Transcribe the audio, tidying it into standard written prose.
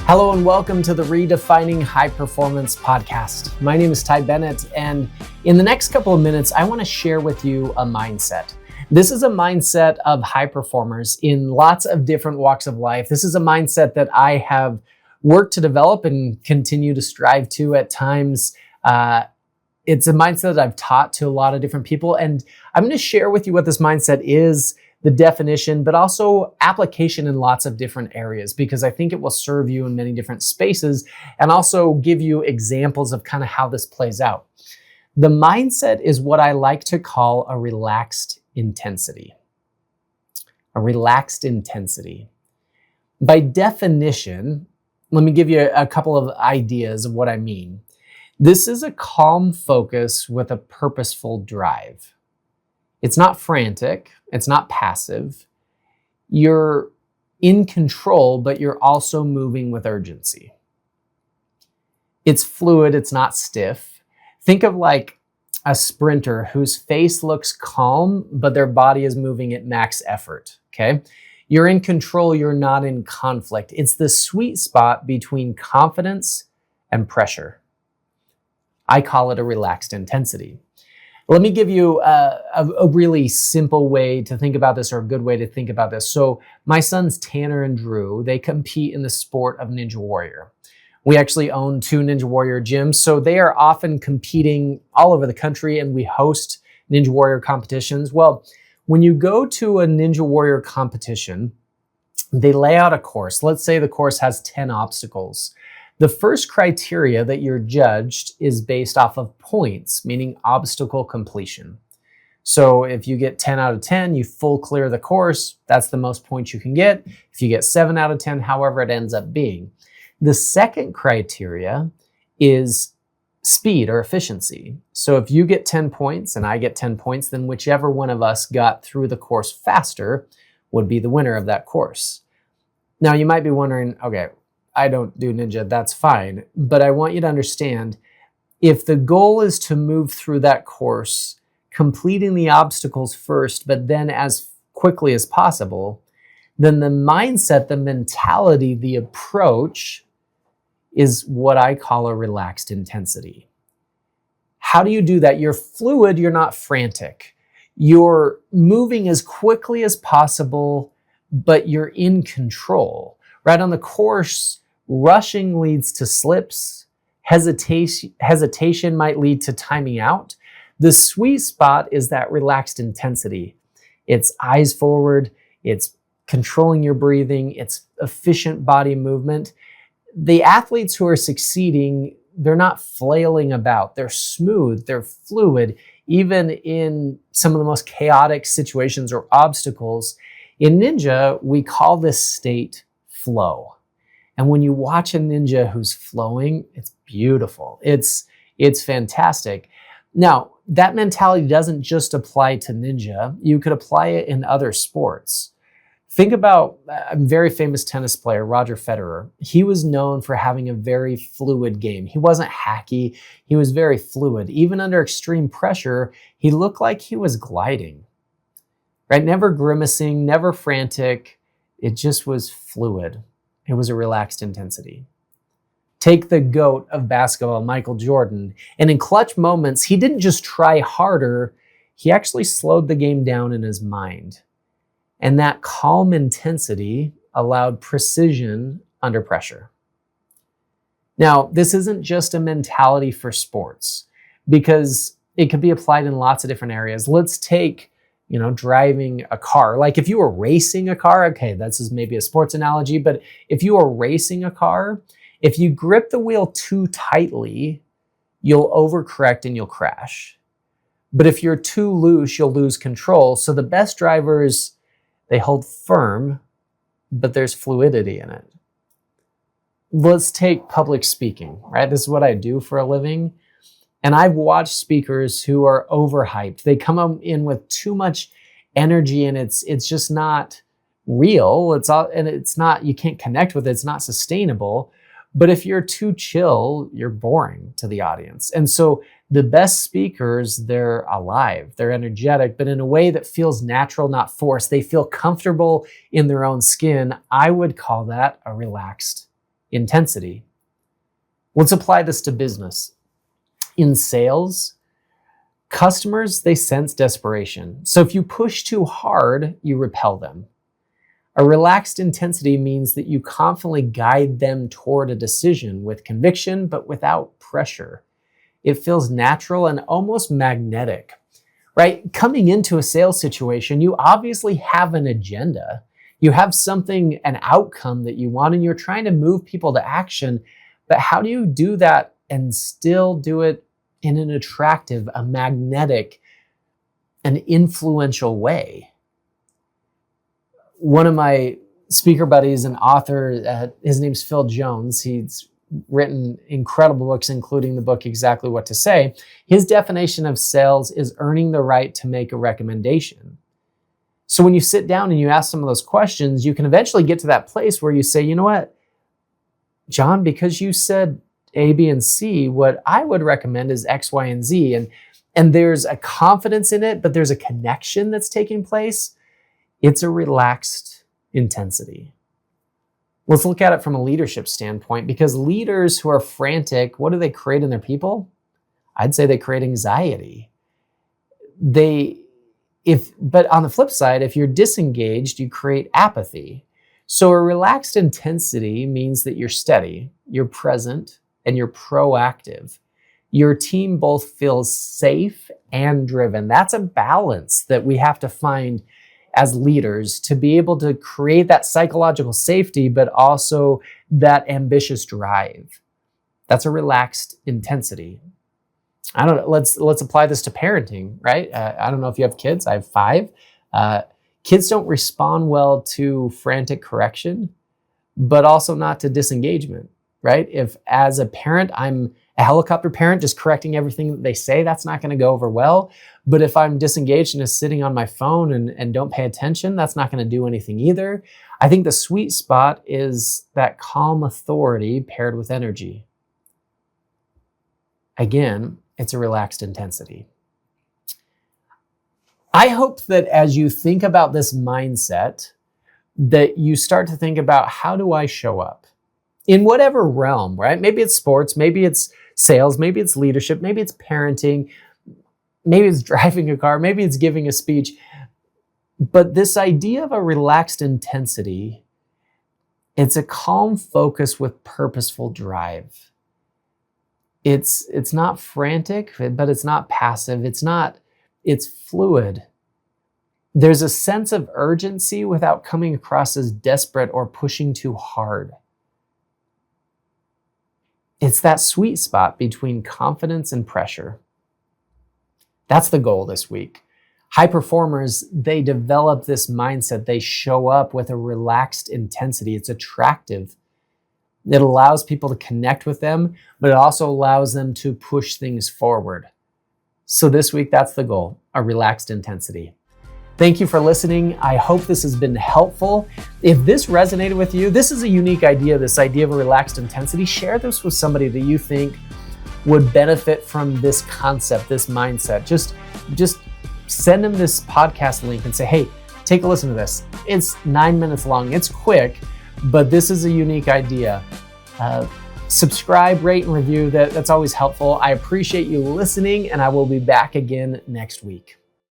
Hello and welcome to the Redefining High Performance podcast. My name is Ty Bennett, and in the next couple of minutes, I want to share with you a mindset. This is a mindset of high performers in lots of different walks of life. This is a mindset that I have worked to develop and continue to strive to at times. It's a mindset that I've taught to a lot of different people, and I'm going to share with you what this mindset is, the definition, but also application in lots of different areas, because I think it will serve you in many different spaces and also give you examples of kind of how this plays out. The mindset is what I like to call a relaxed intensity. A relaxed intensity. By definition, let me give you a couple of ideas of what I mean. This is a calm focus with a purposeful drive. It's not frantic. It's not passive. You're in control, but you're also moving with urgency. It's fluid. It's not stiff. Think of like a sprinter whose face looks calm, but their body is moving at max effort, okay? You're in control. You're not in conflict. It's the sweet spot between confidence and pressure. I call it a relaxed intensity. Let me give you a really simple way to think about this, or a good way to think about this. So my sons, Tanner and Drew, they compete in the sport of Ninja Warrior. We actually own 2 Ninja Warrior gyms, so they are often competing all over the country, and we host Ninja Warrior competitions. Well, when you go to a Ninja Warrior competition, they lay out a course. Let's say the course has 10 obstacles. The first criteria that you're judged is based off of points, meaning obstacle completion. So if you get 10 out of 10, you full clear the course. That's the most points you can get. If you get 7 out of 10, however it ends up being. The second criteria is speed or efficiency. So if you get 10 points and I get 10 points, then whichever one of us got through the course faster would be the winner of that course. Now you might be wondering, okay, I don't do ninja, that's fine. But I want you to understand, if the goal is to move through that course, completing the obstacles first, but then as quickly as possible, then the mindset, the mentality, the approach is what I call a relaxed intensity. How do you do that? You're fluid, you're not frantic. You're moving as quickly as possible, but you're in control. Right on the course, rushing leads to slips. Hesitation might lead to timing out. The sweet spot is that relaxed intensity. It's eyes forward. It's controlling your breathing. It's efficient body movement. The athletes who are succeeding, they're not flailing about. They're smooth. They're fluid. Even in some of the most chaotic situations or obstacles, in ninja, we call this state flow. And when you watch a ninja who's flowing, it's beautiful. It's fantastic. Now, that mentality doesn't just apply to ninja. You could apply it in other sports. Think about a very famous tennis player, Roger Federer. He was known for having a very fluid game. He wasn't hacky. He was very fluid. Even under extreme pressure, he looked like he was gliding, right? Never grimacing, never frantic. It just was fluid. It was a relaxed intensity. Take the GOAT of basketball, Michael Jordan. And in clutch moments, he didn't just try harder, he actually slowed the game down in his mind. And that calm intensity allowed precision under pressure. Now, this isn't just a mentality for sports, because it could be applied in lots of different areas. Let's take driving a car. Like if you were racing a car, okay, this is maybe a sports analogy, but if you are racing a car, if you grip the wheel too tightly, you'll overcorrect and you'll crash. But if you're too loose, you'll lose control. So the best drivers, they hold firm, but there's fluidity in it. Let's take public speaking, right? This is what I do for a living. And I've watched speakers who are overhyped. They come in with too much energy, and it's just not real. You can't connect with it. It's not sustainable. But if you're too chill, you're boring to the audience. And so the best speakers, they're alive, they're energetic, but in a way that feels natural, not forced. They feel comfortable in their own skin. I would call that a relaxed intensity. Let's apply this to business. In sales, customers, they sense desperation. So if you push too hard, you repel them. A relaxed intensity means that you confidently guide them toward a decision with conviction, but without pressure. It feels natural and almost magnetic, right? Coming into a sales situation, you obviously have an agenda. You have something, an outcome that you want, and you're trying to move people to action. But how do you do that and still do it in an attractive, a magnetic, an influential way? One of my speaker buddies, an author, his name's Phil Jones. He's written incredible books, including the book Exactly What to Say. His definition of sales is earning the right to make a recommendation. So when you sit down and you ask some of those questions, you can eventually get to that place where you say, you know what, John, because you said A, B, and C, what I would recommend is X, Y, and Z. And there's a confidence in it, but there's a connection that's taking place. It's a relaxed intensity. Let's look at it from a leadership standpoint, because leaders who are frantic, what do they create in their people? I'd say they create anxiety. But on the flip side, if you're disengaged, you create apathy. So a relaxed intensity means that you're steady, you're present, and you're proactive. Your team both feels safe and driven. That's a balance that we have to find as leaders to be able to create that psychological safety, but also that ambitious drive. That's a relaxed intensity. I don't know, let's apply this to parenting, right? I don't know if you have kids. I have 5. Kids don't respond well to frantic correction, but also not to disengagement, right? If as a parent, I'm a helicopter parent just correcting everything that they say, that's not going to go over well. But if I'm disengaged and just sitting on my phone and don't pay attention, that's not going to do anything either. I think the sweet spot is that calm authority paired with energy. Again, it's a relaxed intensity. I hope that as you think about this mindset, that you start to think about, how do I show up? In whatever realm, right? Maybe it's sports, maybe it's sales, maybe it's leadership, maybe it's parenting, maybe it's driving a car, maybe it's giving a speech. But this idea of a relaxed intensity, it's a calm focus with purposeful drive. It's not frantic, but it's not passive. It's fluid. There's a sense of urgency without coming across as desperate or pushing too hard. It's that sweet spot between confidence and pressure. That's the goal this week. High performers, they develop this mindset. They show up with a relaxed intensity. It's attractive. It allows people to connect with them, but it also allows them to push things forward. So this week, that's the goal, a relaxed intensity. Thank you for listening. I hope this has been helpful. If this resonated with you, this is a unique idea, this idea of a relaxed intensity. Share this with somebody that you think would benefit from this concept, this mindset. Just send them this podcast link and say, hey, take a listen to this. It's 9 minutes long. It's quick, but this is a unique idea. Subscribe, rate, and review. That's always helpful. I appreciate you listening, and I will be back again next week.